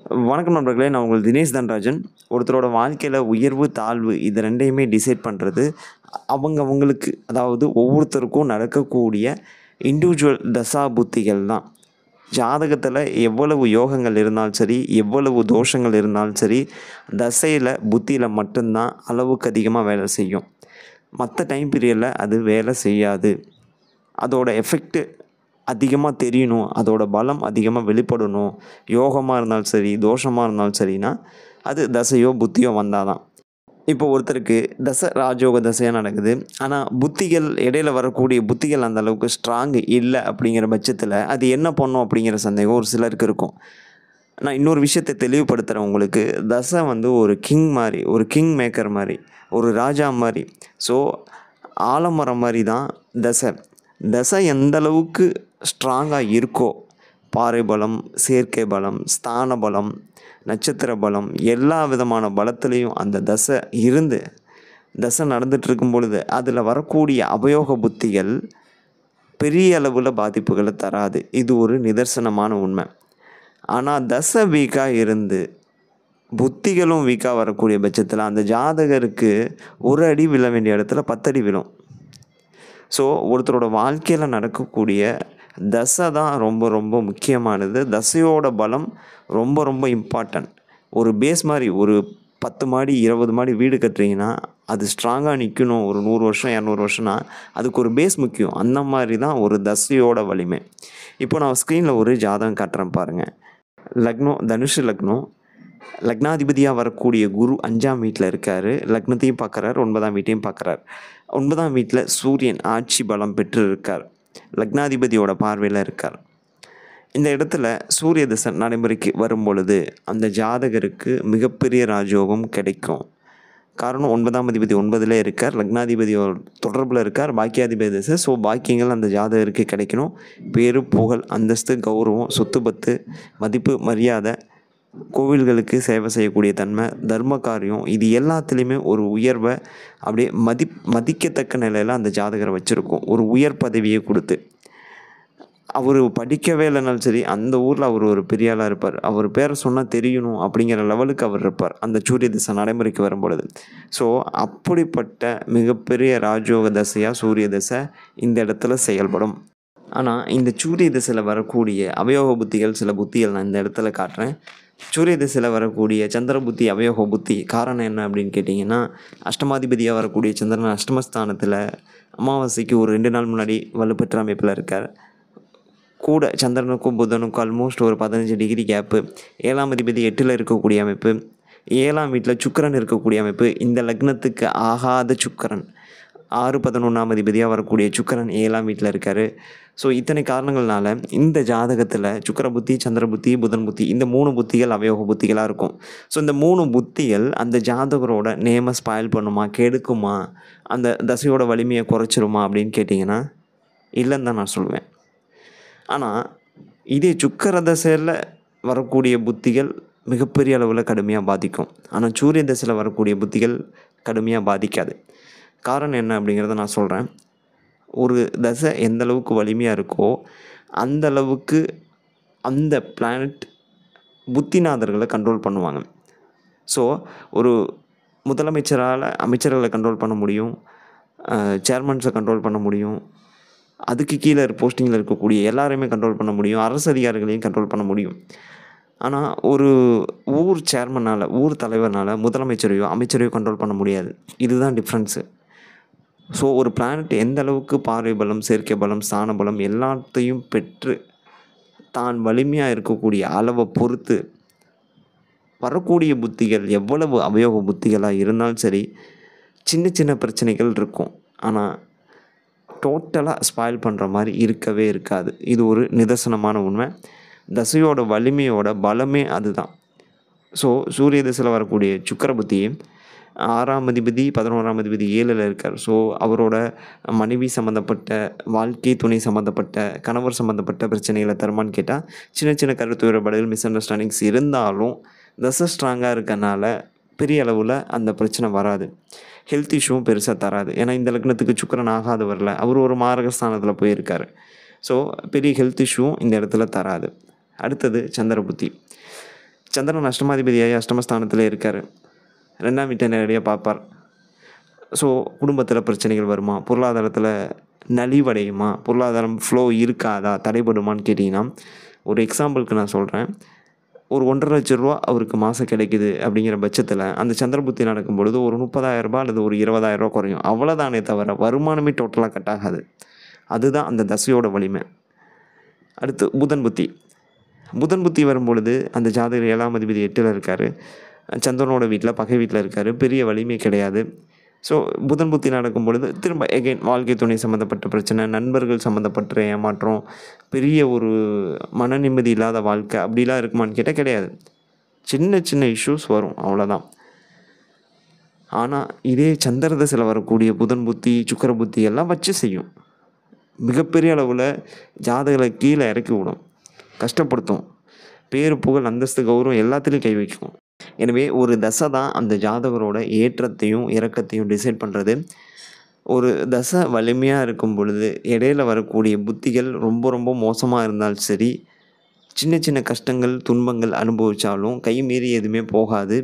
வணக்கம் நண்பர்களே, நான் உங்கள் தினேஷ் தன்ராஜன். ஒருத்தரோட வாழ்க்கையில் உயர்வு, தாழ்வு இது 2யுமே டிசைட் பண்ணுறது அவங்களுக்கு, அதாவது ஒவ்வொருத்தருக்கும் நடக்கக்கூடிய இண்டிவிஜுவல் தசா புத்திகள் தான். ஜாதகத்தில் எவ்வளவு யோகங்கள் இருந்தாலும் சரி, எவ்வளவு தோஷங்கள் இருந்தாலும் சரி, தசையில் புத்தியில் மட்டும்தான் அளவுக்கு அதிகமாக வேலை செய்யும். மற்ற டைம் பீரியடில் அது வேலை செய்யாது. அதோட எஃபெக்ட்டு அதிகமாக தெரியணும், அதோட பலம் அதிகமாக வெளிப்படணும். யோகமாக இருந்தாலும் சரி, தோஷமாக இருந்தாலும் சரினா அது தசையோ புத்தியோ வந்தால் தான். இப்போ ஒருத்தருக்கு தசை ராஜயோக தசையாக நடக்குது, ஆனால் புத்திகள் இடையில் வரக்கூடிய புத்திகள் அந்த அளவுக்கு ஸ்ட்ராங் இல்லை அப்படிங்கிற பட்சத்தில் அது என்ன பண்ணும் அப்படிங்கிற சந்தேகம் ஒரு சிலருக்கு இருக்கும். நான் இன்னொரு விஷயத்தை தெளிவுபடுத்துகிறேன் உங்களுக்கு. தசை ஒரு கிங் மாதிரி, ஒரு கிங் மேக்கர் மாதிரி, ஒரு ராஜா மாதிரி. ஸோ ஆலமரம் மாதிரி தான் தசை. தசை எந்த அளவுக்கு ஸ்ட்ராங்காக இருக்கோ, பாறை பலம், செயற்கை பலம், ஸ்தான பலம், நட்சத்திர பலம், எல்லா விதமான பலத்துலேயும் அந்த தசை இருந்து தசை நடந்துகிட்ருக்கும் பொழுது அதில் வரக்கூடிய அபயோக புத்திகள் பெரிய அளவில் பாதிப்புகளை தராது. இது ஒரு நிதர்சனமான உண்மை. ஆனால் தசை வீக்காக இருந்து புத்திகளும் வீக்காக வரக்கூடிய பட்சத்தில் அந்த ஜாதகருக்கு ஒரு அடி விழ வேண்டிய இடத்துல 10 அடி விழும். ஸோ ஒருத்தரோட வாழ்க்கையில் நடக்கக்கூடிய தசை தான் ரொம்ப ரொம்ப முக்கியமானது. தசையோட பலம் ரொம்ப ரொம்ப இம்பார்ட்டன்ட். ஒரு பேஸ் மாதிரி, ஒரு 10 மாடி 20 மாடி வீடு கட்டுறீங்கன்னா அது ஸ்ட்ராங்காக நிற்கணும். ஒரு 100 வருஷம் 200 வருஷம்னா அதுக்கு ஒரு பேஸ் முக்கியம். அந்த மாதிரி தான் ஒரு தசையோட வலிமை. இப்போ நான் ஸ்க்ரீனில் ஒரு ஜாதகம் காட்டுறேன் பாருங்கள். லக்னம் தனுஷு லக்னம். லக்னாதிபதியாக வரக்கூடிய குரு 5ஆம் வீட்டில் இருக்கார். லக்னத்தையும் பார்க்குறார், 9ஆம் வீட்டையும் பார்க்குறார். 9ஆம் வீட்டில் சூரியன் ஆட்சி பலம் பெற்று இருக்கார். லக்னாதிபதியோட பார்வையில் இருக்கார். இந்த இடத்துல சூரிய தசை நடைமுறைக்கு வரும் பொழுது அந்த ஜாதகருக்கு மிகப்பெரிய ராஜயோகம் கிடைக்கும். காரணம் 9ஆம் அதிபதி 9ல் இருக்கார், லக்னாதிபதியோட தொடர்பில் இருக்கார், பாக்கியாதிபதி தசை. ஸோ பாக்கியங்கள் அந்த ஜாதகருக்கு கிடைக்கணும். பேரு, புகழ், அந்தஸ்து, கௌரவம், சொத்து பத்து, மதிப்பு, மரியாதை, கோவில்களுக்கு சேவை செய்யக்கூடிய தன்மை, தர்ம காரியம், இது எல்லாத்துலேயுமே ஒரு உயர்வை அப்படியே மதிக்கத்தக்க நிலையில் அந்த ஜாதகரை வச்சுருக்கோம். ஒரு உயர் பதவியை கொடுத்து. அவர் படிக்கவே இல்லைனாலும் சரி, அந்த ஊரில் அவர் ஒரு பெரிய ஆளாக இருப்பார். அவர் பேரை சொன்னால் தெரியணும் அப்படிங்கிற லெவலுக்கு அவர் இருப்பார் அந்த சூரிய தசை நடைமுறைக்கு வரும் பொழுது. ஸோ அப்படிப்பட்ட மிகப்பெரிய ராஜயோக தசையாக சூரிய தசை இந்த இடத்துல செயல்படும். ஆனால் இந்த சூரிய திசையில் வரக்கூடிய அவயோக புத்திகள், சில புத்திகள் நான் இந்த இடத்துல காட்டுறேன். சூரிய திசையில் வரக்கூடிய சந்திர புத்தி, அவயோக புத்தி காரணம் என்ன அப்படின்னு கேட்டிங்கன்னா, அஷ்டமாதிபதியாக வரக்கூடிய சந்திரன் அஷ்டமஸ்தானத்தில் அமாவாசைக்கு ஒரு 2 நாள் முன்னாடி வலுப்பெற்ற அமைப்பில் இருக்கார். கூட சந்திரனுக்கும் புதனுக்கும் ஆல்மோஸ்ட் ஒரு 15 டிகிரி கேப்பு. 7ஆம் அதிபதி 8ல் இருக்கக்கூடிய அமைப்பு. 7ஆம் வீட்டில் சுக்கிரன் இருக்கக்கூடிய அமைப்பு. இந்த லக்னத்துக்கு ஆகாத சுக்கிரன், 6-11ஆம் அதிபதியாக வரக்கூடிய சுக்கிரன் 7ஆம் வீட்டில் இருக்கார். ஸோ இத்தனை காரணங்கள்னால இந்த ஜாதகத்தில் சுக்கிர புத்தி, சந்திர புத்தி, புதன் புத்தி, இந்த 3 புத்திகள் அவயோக புத்திகளாக இருக்கும். ஸோ இந்த 3 புத்திகள் அந்த ஜாதகரோட நேமை ஸ்பாயில் பண்ணுமா, கெடுக்குமா, அந்த தசையோட வலிமையை குறைச்சிருமா அப்படின்னு கேட்டிங்கன்னா இல்லைன்னு தான் நான் சொல்லுவேன். ஆனால் இதே சுக்கிர தசையில் வரக்கூடிய புத்திகள் மிகப்பெரிய அளவில் கடுமையாக பாதிக்கும். ஆனால் சூரிய தசையில் வரக்கூடிய புத்திகள் கடுமையாக பாதிக்காது. காரணம் என்ன அப்படிங்கிறத நான் சொல்கிறேன். ஒரு தசை எந்த அளவுக்கு வலிமையாக இருக்கோ அந்த அளவுக்கு அந்த பிளானட் புத்திநாதர்களை கண்ட்ரோல் பண்ணுவாங்க. ஸோ ஒரு முதலமைச்சரால் அமைச்சர்களை கண்ட்ரோல் பண்ண முடியும், சேர்மன்ஸை கண்ட்ரோல் பண்ண முடியும், அதுக்கு கீழே போஸ்டிங்கில் இருக்கக்கூடிய எல்லாரையுமே கண்ட்ரோல் பண்ண முடியும், அரசு அதிகாரிகளையும் கண்ட்ரோல் பண்ண முடியும். ஆனால் ஒரு ஊர் சேர்மனால், ஊர் தலைவர்னால் முதலமைச்சரையோ அமைச்சரையோ கண்ட்ரோல் பண்ண முடியாது. இதுதான் டிஃப்ரென்ஸு. ஸோ ஒரு பிளானட் எந்த அளவுக்கு பார்வை பலம், செயற்கை பலம், ஸ்தான பலம் எல்லாத்தையும் பெற்று தான் வலிமையாக இருக்கக்கூடிய அளவை பொறுத்து வரக்கூடிய புத்திகள் எவ்வளவு அவயோக புத்திகளாக இருந்தாலும் சரி, சின்ன சின்ன பிரச்சனைகள் இருக்கும். ஆனால் டோட்டலாக ஸ்பாயில் பண்ணுற மாதிரி இருக்கவே இருக்காது. இது ஒரு நிதர்சனமான உண்மை. தசையோட வலிமையோட பலமே அதுதான். ஸோ சூரிய திசையில் வரக்கூடிய சுக்கிர புத்தி 6ஆம் அதிபதி 11ஆம் அதிபதி 7ல் இருக்கார். ஸோ அவரோட மனைவி சம்மந்தப்பட்ட, வாழ்க்கை துணை சம்மந்தப்பட்ட, கணவர் சம்மந்தப்பட்ட பிரச்சனைகளை தருமான்னு கேட்டால் சின்ன சின்ன கருத்து வேறுபாடுகள், மிஸ் அண்டர்ஸ்டாண்டிங்ஸ் இருந்தாலும் தசை ஸ்ட்ராங்காக இருக்கனால பெரிய அளவில் அந்த பிரச்சனை வராது. ஹெல்த் இஷ்யூவும் பெருசாக தராது. ஏன்னா இந்த லக்னத்துக்கு சுக்கிரன் ஆகாது வரல, அவர் ஒரு மாரகஸ்தானத்தில் போயிருக்கார். ஸோ பெரிய ஹெல்த் இஷ்யூவும் இந்த இடத்துல தராது. அடுத்தது சந்திர புத்தி. சந்திரன் அஷ்டமாதிபதியாகி அஷ்டமஸ்தானத்தில் இருக்கார். 2ஆம் வீட்டை நேரடியாக பார்ப்பார். ஸோ குடும்பத்தில் பிரச்சனைகள் வருமா, பொருளாதாரத்தில் நலிவடையுமா, பொருளாதாரம் ஃப்ளோ இருக்காதா, தடைபடுமான்னு கேட்டிங்கன்னா, ஒரு எக்ஸாம்பிளுக்கு நான் சொல்கிறேன். ஒரு 1,50,000 ரூபா அவருக்கு மாதம் கிடைக்குது அப்படிங்கிற பட்சத்தில் அந்த சந்திரபுத்தி நடக்கும்பொழுது ஒரு 30,000 அல்லது ஒரு 20,000 குறையும். அவ்வளோதானே தவிர வருமானமே டோட்டலாக கட் ஆகாது. அதுதான் அந்த தசையோட வலிமை. அடுத்து புதன் புத்தி வரும்பொழுது அந்த ஜாதகர் 7ஆம் அதிபதி 8ல் இருக்கார். சந்திரனோட வீட்டில் பகை வீட்டில் இருக்கார். பெரிய வலிமை கிடையாது. ஸோ புதன் புத்தி நடக்கும் பொழுது திரும்ப எகைன் வாழ்க்கை துணை சம்மந்தப்பட்ட பிரச்சனை, நண்பர்கள் சம்மந்தப்பட்ட ஏமாற்றம், பெரிய ஒரு மன நிம்மதி இல்லாத வாழ்க்கை அப்படிலாம் இருக்குமான்னு கேட்டால் கிடையாது. சின்ன சின்ன இஷ்யூஸ் வரும், அவ்வளோதான். ஆனால் இதே சந்திர தசையில் வரக்கூடிய புதன் புத்தி, சுக்கிர புத்தி எல்லாம் வச்சு செய்யும். மிகப்பெரிய அளவில் ஜாதகங்களை கீழே இறக்கி விடும், கஷ்டப்படுத்தும், பேரு புகழ் அந்தஸ்து கௌரவம் எல்லாத்துலேயும் கை வைக்கும். எனவே ஒரு தசை தான் அந்த ஜாதகரோட ஏற்றத்தையும் இறக்கத்தையும் டிசைட் பண்ணுறது. ஒரு தசை வலிமையாக இருக்கும் பொழுது இடையில வரக்கூடிய புத்திகள் ரொம்ப ரொம்ப மோசமாக இருந்தாலும் சரி, சின்ன சின்ன கஷ்டங்கள் துன்பங்கள் அனுபவித்தாலும் கை மீறி எதுவுமே போகாது.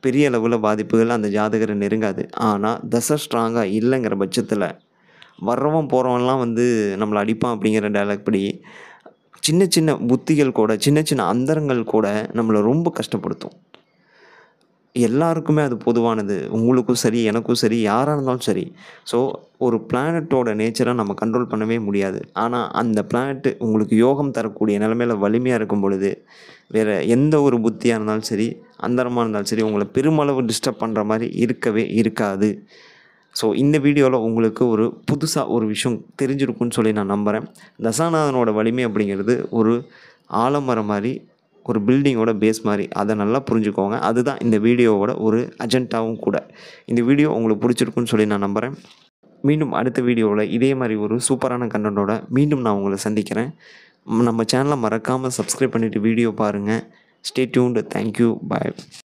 பெரிய அளவில் பாதிப்புகள் அந்த ஜாதகரை நெருங்காது. ஆனால் தசை ஸ்ட்ராங்காக இல்லைங்கிற பட்சத்தில் வர்றவன் போகிறவன்லாம் நம்மளை அடிப்பான் அப்படிங்கிற டைலாக் படி சின்ன சின்ன புத்திகள் கூட, சின்ன சின்ன அந்தரங்கள் கூட நம்மளை ரொம்ப கஷ்டப்படுத்தும். எல்லாருக்குமே அது பொதுவானது. உங்களுக்கும் சரி, எனக்கும் சரி, யாராக இருந்தாலும் சரி. ஸோ ஒரு பிளானட்டோட நேச்சரை நம்ம கண்ட்ரோல் பண்ணவே முடியாது. ஆனால் அந்த பிளானட்டு உங்களுக்கு யோகம் தரக்கூடிய நிலைமையில் வலிமையாக இருக்கும் பொழுது வேறு எந்த ஒரு புத்தியாக இருந்தாலும் சரி, அந்தரமாக இருந்தாலும் சரி, உங்களை பெருமளவு டிஸ்டர்ப் பண்ணுற மாதிரி இருக்கவே இருக்காது. ஸோ இந்த வீடியோவில் உங்களுக்கு ஒரு புதுசாக ஒரு விஷயம் தெரிஞ்சிருக்குன்னு சொல்லி நான் நம்புகிறேன். தசாநாதனோட வலிமை அப்படிங்கிறது ஒரு ஆலமரம் மாதிரி, ஒரு பில்டிங்கோட பேஸ் மாதிரி. அதை நல்லா புரிஞ்சுக்கோங்க. அதுதான் இந்த வீடியோவோட ஒரு அஜெண்டாவும் கூட. இந்த வீடியோ உங்களுக்கு பிடிச்சிருக்குன்னு சொல்லி நான் நம்புகிறேன். மீண்டும் அடுத்த வீடியோவில் இதே மாதிரி ஒரு சூப்பரான கண்டென்ட்டோட மீண்டும் நான் உங்களை சந்திக்கிறேன். நம்ம சேனலை மறக்காமல் சப்ஸ்கிரைப் பண்ணிவிட்டு வீடியோ பாருங்கள். Stay tuned. தேங்க்யூ. பாய்.